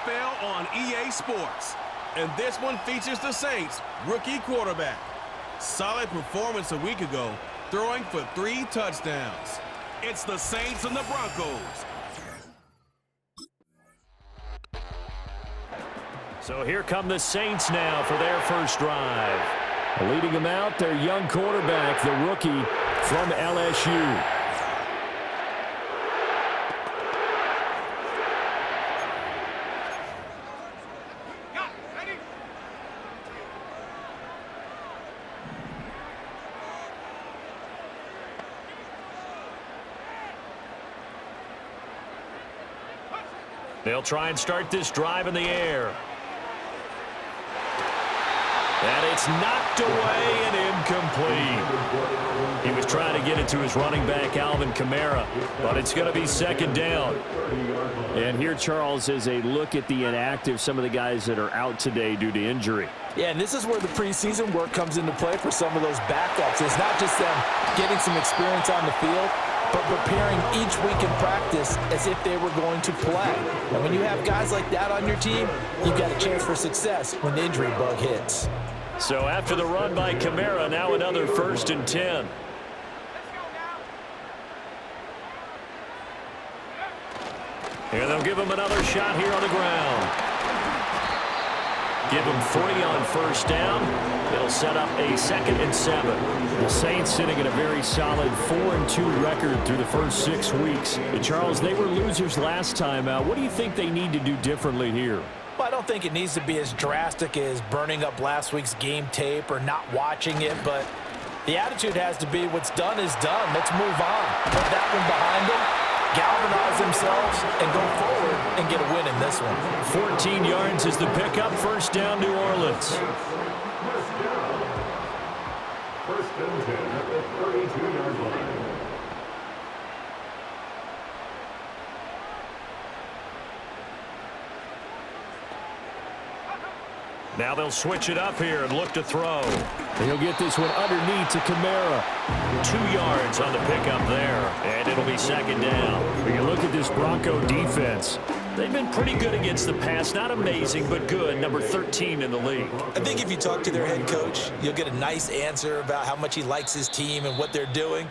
NFL on EA Sports. And this one features the Saints' rookie quarterback. Solid performance a week ago, throwing for 3 touchdowns. It's the Saints and the Broncos. So here come the Saints now for their first drive. Leading them out, their young quarterback, the rookie from LSU. They'll try and start this drive in the air. And it's knocked away and incomplete. He was trying to get it to his running back, Alvin Kamara, but it's going to be second down. And here, Charles, is a look at the inactive, some of the guys that are out today due to injury. Yeah, and this is where the preseason work comes into play for some of those backups. It's not just them getting some experience on the field, but preparing each week in practice as if they were going to play. And when you have guys like that on your team, you've got a chance for success when the injury bug hits. So after the run by Kamara, now another 1st and 10. Here they'll give him another shot here on the ground. Give him 3 on first down. It'll set up a 2nd and 7. The Saints sitting at a very solid 4-2 record through the first 6 weeks. And Charles, they were losers last time out. What do you think they need to do differently here? Well, I don't think it needs to be as drastic as burning up last week's game tape or not watching it, but the attitude has to be what's done is done. Let's move on. Put that one behind them, galvanize themselves, and go forward and get a win in this one. 14 yards is the pickup. First down, New Orleans. First and 10 at the 32-yard line. Now they'll switch it up here and look to throw. And he'll get this one underneath to Kamara. 2 yards on the pickup there, and it'll be second down. When you look at this Bronco defense, they've been pretty good against the pass. Not amazing, but good. Number 13 in the league. I think if you talk to their head coach, you'll get a nice answer about how much he likes his team and what they're doing.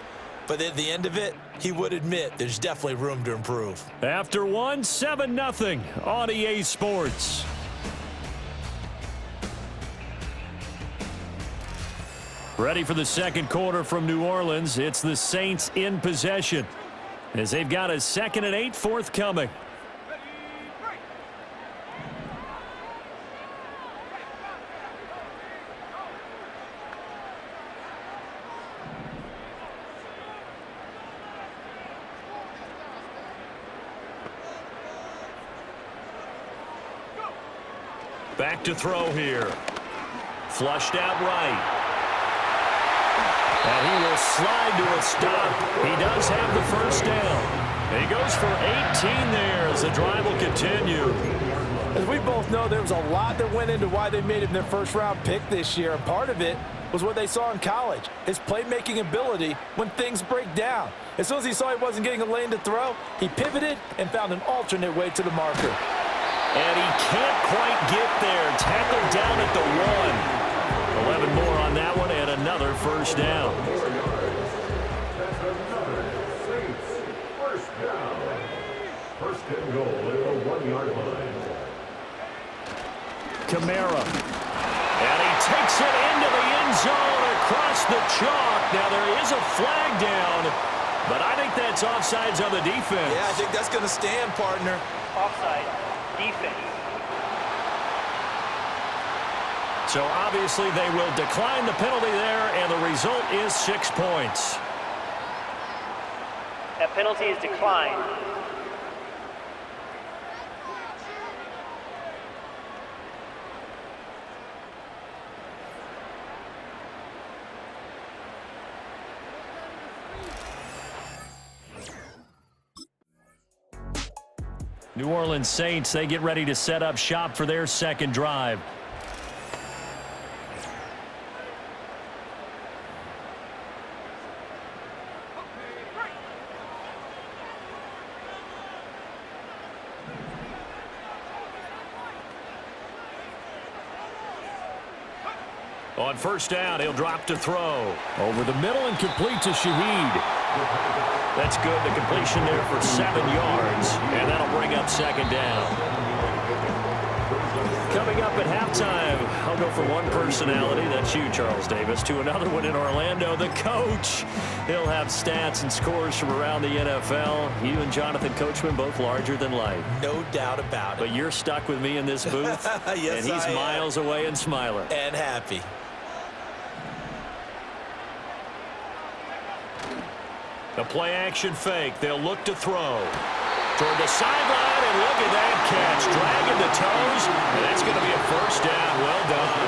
But at the end of it, he would admit there's definitely room to improve. After 1, 7-0 on EA Sports. Ready for the second quarter from New Orleans. It's the Saints in possession as they've got a 2nd and 8 forthcoming. Back to throw here. Flushed out right. And he will slide to a stop. He does have the first down. And he goes for 18 there as the drive will continue. As we both know, there was a lot that went into why they made him their first-round pick this year. And part of it was what they saw in college, his playmaking ability when things break down. As soon as he saw he wasn't getting a lane to throw, he pivoted and found an alternate way to the marker. And he can't quite get there. Tackled down at the 1. 11 more on that one and another first down. That's another Saints first down. First and goal at the 1-yard line. Kamara. And he takes it into the end zone across the chalk. Now there is a flag down, but I think that's offsides on the defense. Yeah, I think that's going to stand, partner. Offside. Defense. So obviously they will decline the penalty there, and the result is 6 points. That penalty is declined. New Orleans Saints, they get ready to set up shop for their second drive. On first down, he'll drop to throw. Over the middle and complete to Shaheed. That's good. The completion there for 7 yards, and that'll bring up second down. Coming up at halftime, I'll go from one personality, that's you, Charles Davis, to another one in Orlando, the coach. He'll have stats and scores from around the NFL. You and Jonathan Coachman both larger than life. No doubt about it. But you're stuck with me in this booth, yes, and he's I miles away and smiling. And happy. The play-action fake. They'll look to throw. Toward the sideline, and look at that catch. Dragging the toes, and that's going to be a first down. Well done.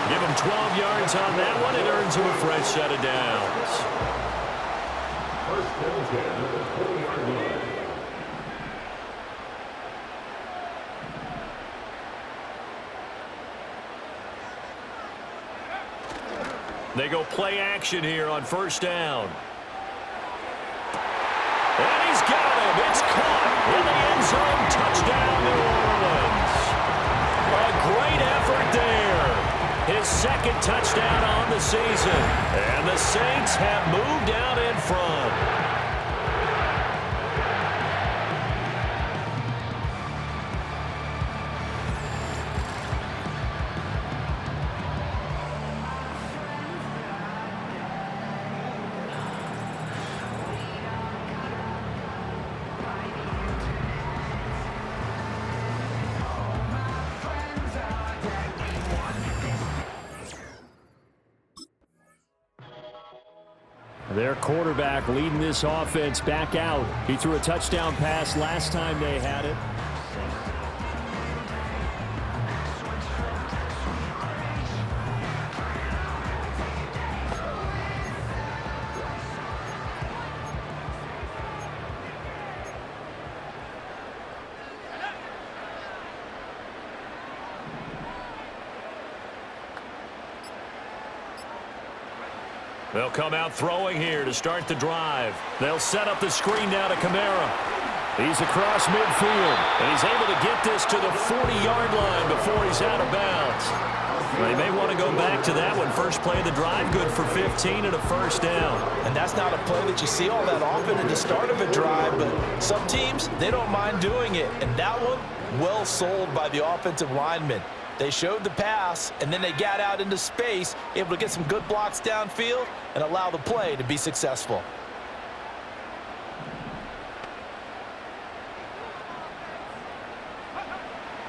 Give him 12 yards on that one. It earns him a fresh set of downs. First and 10 at the 20-yard line. They go play action here on first down. And he's got him. It's caught in the end zone. Touchdown, New Orleans. A great effort there. His second touchdown on the season. And the Saints have moved out in front. Their quarterback leading this offense back out. He threw a touchdown pass last time they had it. They'll come out throwing here to start the drive. They'll set up the screen now to Kamara. He's across midfield. And he's able to get this to the 40-yard line before he's out of bounds. They may want to go back to that one. First play of the drive, good for 15 and a first down. And that's not a play that you see all that often at the start of a drive, but some teams, they don't mind doing it. And that one, well sold by the offensive lineman. They showed the pass, and then they got out into space, able to get some good blocks downfield and allow the play to be successful.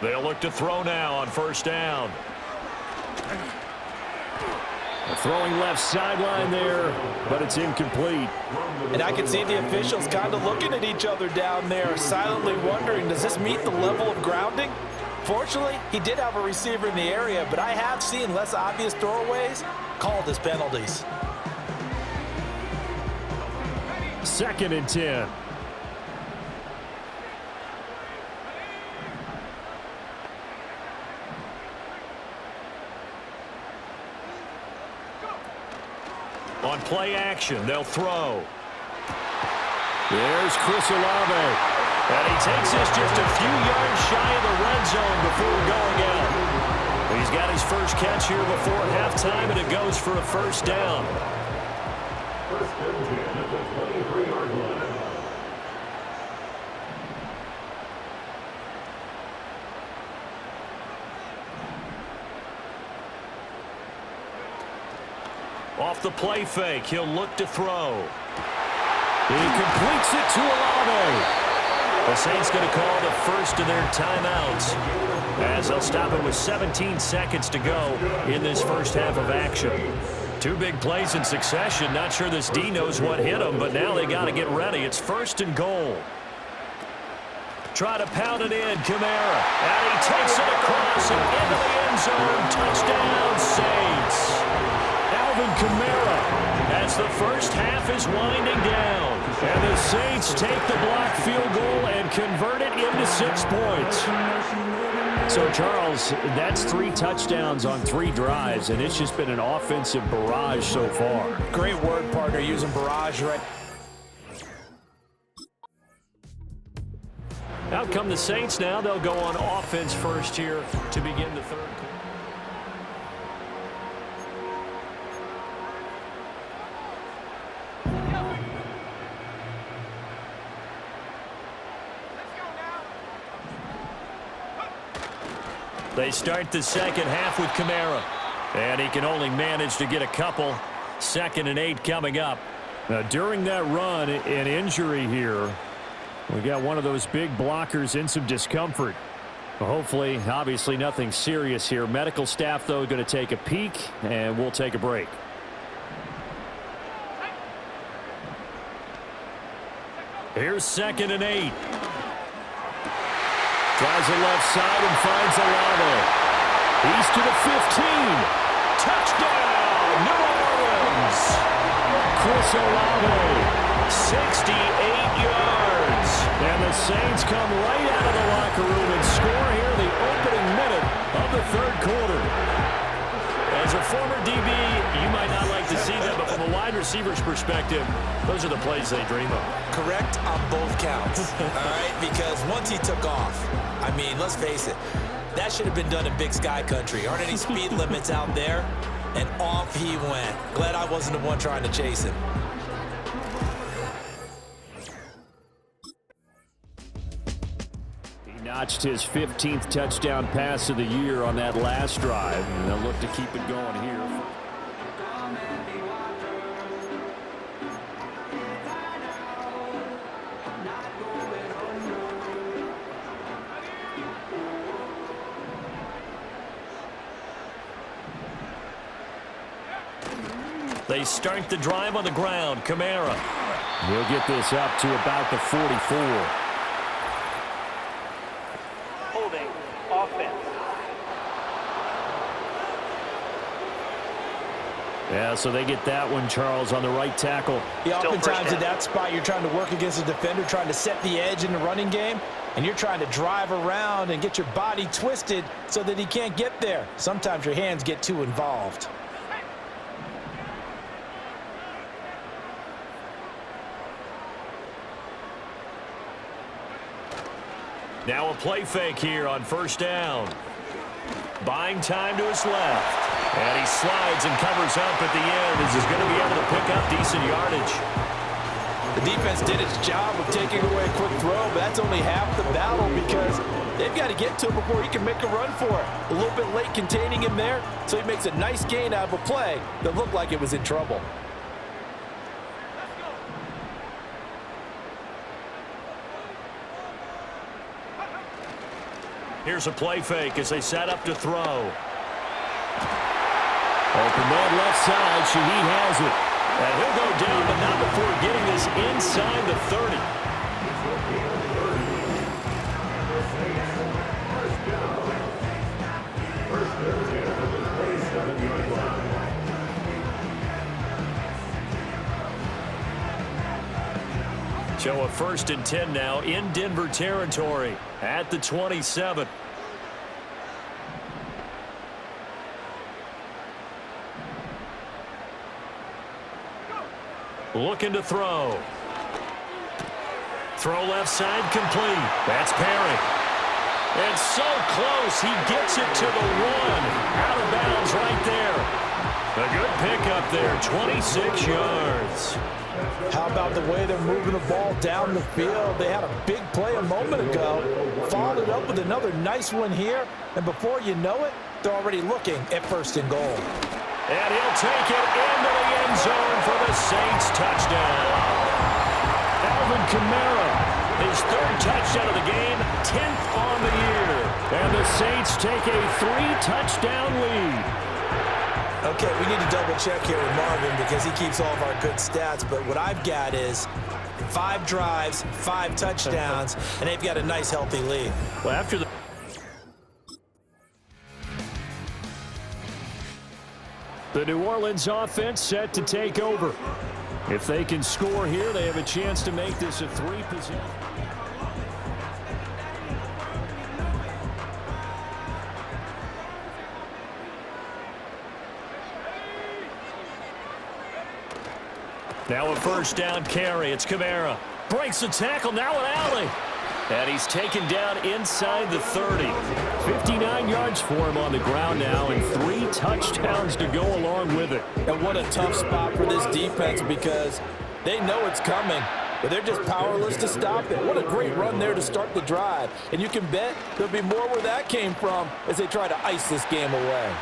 They'll look to throw now on first down. Throwing left sideline there, but it's incomplete. And I can see the officials kind of looking at each other down there, silently wondering, does this meet the level of grounding? Fortunately, he did have a receiver in the area, but I have seen less obvious throwaways called as penalties. 2nd and 10. On play action, they'll throw. There's Chris Olave. And he takes this just a few yards shy of the red zone before going out. He's got his first catch here before halftime, and it goes for a first down. First and 10 at the 23-yard line. Off the play fake, he'll look to throw. He completes it to Olave. The Saints going to call the first of their timeouts as they'll stop it with 17 seconds to go in this first half of action. Two big plays in succession. Not sure this D knows what hit him, but now they got to get ready. It's 1st and goal. Try to pound it in, Kamara. And he takes it across and into the end zone. Touchdown, Saints. Alvin Kamara. As the first half is winding down. And the Saints take the blocked field goal and convert it into 6 points. So, Charles, that's 3 touchdowns on 3 drives, and it's just been an offensive barrage so far. Great word, partner, using barrage right. Out come the Saints now. They'll go on offense first here to begin the third quarter. They start the second half with Kamara. And he can only manage to get a couple. 2nd and 8 coming up. Now, during that run, an injury here. We got one of those big blockers in some discomfort. Well, hopefully, obviously nothing serious here. Medical staff, though, going to take a peek, and we'll take a break. Here's 2nd and 8. Tries the left side and finds Olave. He's to the 15. Touchdown, New Orleans. Chris Olave, 68 yards. And the Saints come right out of the locker room and score here in the opening minute of the 3rd quarter. As a former DB, you might not like to see that, but from a wide receiver's perspective, those are the plays they dream of. Correct on both counts, all right? Because once he took off, I mean, let's face it, that should have been done in Big Sky country. Aren't any speed limits out there? And off he went. Glad I wasn't the one trying to chase him. He notched his 15th touchdown pass of the year on that last drive, and they'll look to keep it going here. They start the drive on the ground. Kamara. He'll get this up to about the 44. Holding. Offense. Yeah, so they get that one, Charles, on the right tackle. Yeah, Still oftentimes first in that spot, you're trying to work against a defender, trying to set the edge in the running game, and you're trying to drive around and get your body twisted so that he can't get there. Sometimes your hands get too involved. Now a play fake here on 1st down. Buying time to his left. And he slides and covers up at the end as he's going to be able to pick up decent yardage. The defense did its job of taking away a quick throw, but that's only half the battle because they've got to get to him before he can make a run for it. A little bit late containing him there, so he makes a nice gain out of a play that looked like it was in trouble. Here's a play fake as they set up to throw. Open man left side. Shaheed has it. And he'll go down, but not before getting this inside the 30. So a 1st and 10 now in Denver territory at the 27. Looking to throw. Throw left side complete. That's Perry. And so close, he gets it to the 1. Out of bounds right there. A good pickup there, 26 yards. How about the way they're moving the ball down the field? They had a big play a moment ago, followed it up with another nice one here, and before you know it, they're already looking at 1st and goal. And he'll take it into the end zone for the Saints touchdown. Alvin Kamara, his 3rd touchdown of the game, 10th on the year. And the Saints take a 3-touchdown lead. Okay, we need to double check here with Marvin because he keeps all of our good stats, but what I've got is 5 drives, 5 touchdowns, and they've got a nice, healthy lead. Well, after the New Orleans offense set to take over. If they can score here, they have a chance to make this a 3-position. Now a 1st down carry. It's Kamara. Breaks the tackle. Now an alley. And he's taken down inside the 30. 59 yards for him on the ground now and 3 touchdowns to go along with it. And what a tough spot for this defense because they know it's coming. but they're just powerless to stop it. What a great run there to start the drive. And you can bet there'll be more where that came from as they try to ice this game away.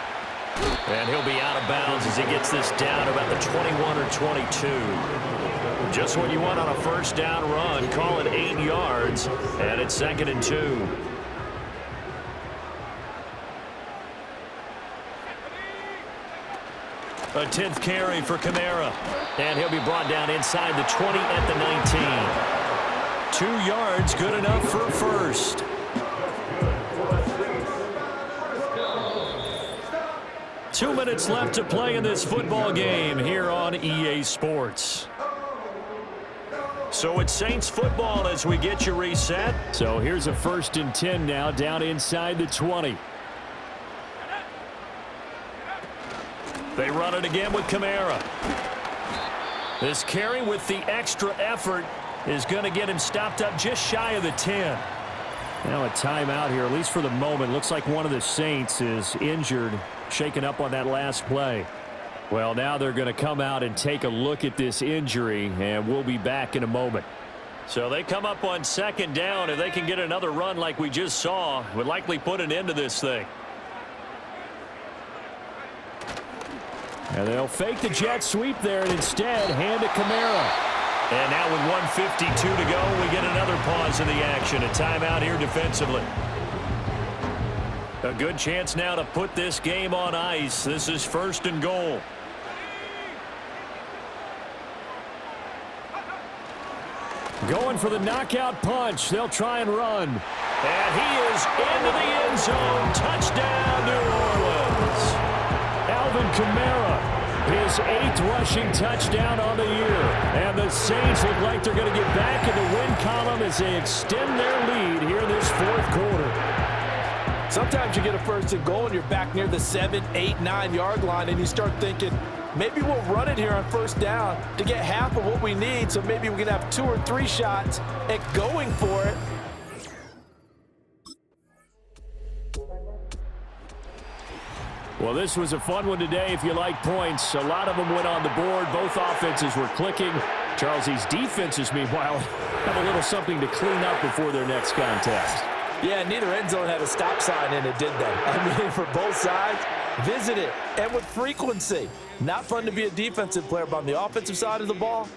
And he'll be out of bounds as he gets this down about the 21 or 22. Just what you want on a first down run. Call it 8 yards, and it's 2nd and 2. A 10th carry for Kamara. And he'll be brought down inside the 20 at the 19. 2 yards, good enough for a first. Two minutes left to play in this football game here on EA Sports. So it's Saints football as we get you reset. So here's a 1st and 10 now, down inside the 20. They run it again with Kamara. This carry with the extra effort is going to get him stopped up just shy of the 10. Now a timeout here, at least for the moment. Looks like one of the Saints is injured, shaken up on that last play. Well, now they're going to come out and take a look at this injury, and we'll be back in a moment. So they come up on 2nd down. If they can get another run like we just saw, would likely put an end to this thing. And they'll fake the jet sweep there and instead hand to Kamara. And now with 1:52 to go, we get another pause in the action. A timeout here defensively. A good chance now to put this game on ice. This is 1st and goal. Going for the knockout punch. They'll try and run. And he is into the end zone. Touchdown, New Orleans. Alvin Kamara, his 8th rushing touchdown on the year. And the Saints look like they're going to get back in the win column as they extend their lead here in this 4th quarter. Sometimes you get a 1st and goal and you're back near the 7, 8, 9 yard line and you start thinking, maybe we'll run it here on 1st down to get half of what we need, so maybe we can have 2 or 3 shots at going for it. Well, this was a fun one today if you like points. A lot of them went on the board. Both offenses were clicking. Charles, these defenses, meanwhile, have a little something to clean up before their next contest. Yeah, neither end zone had a stop sign in it, did they? I mean, for both sides, visit it, and with frequency. Not fun to be a defensive player, but on the offensive side of the ball,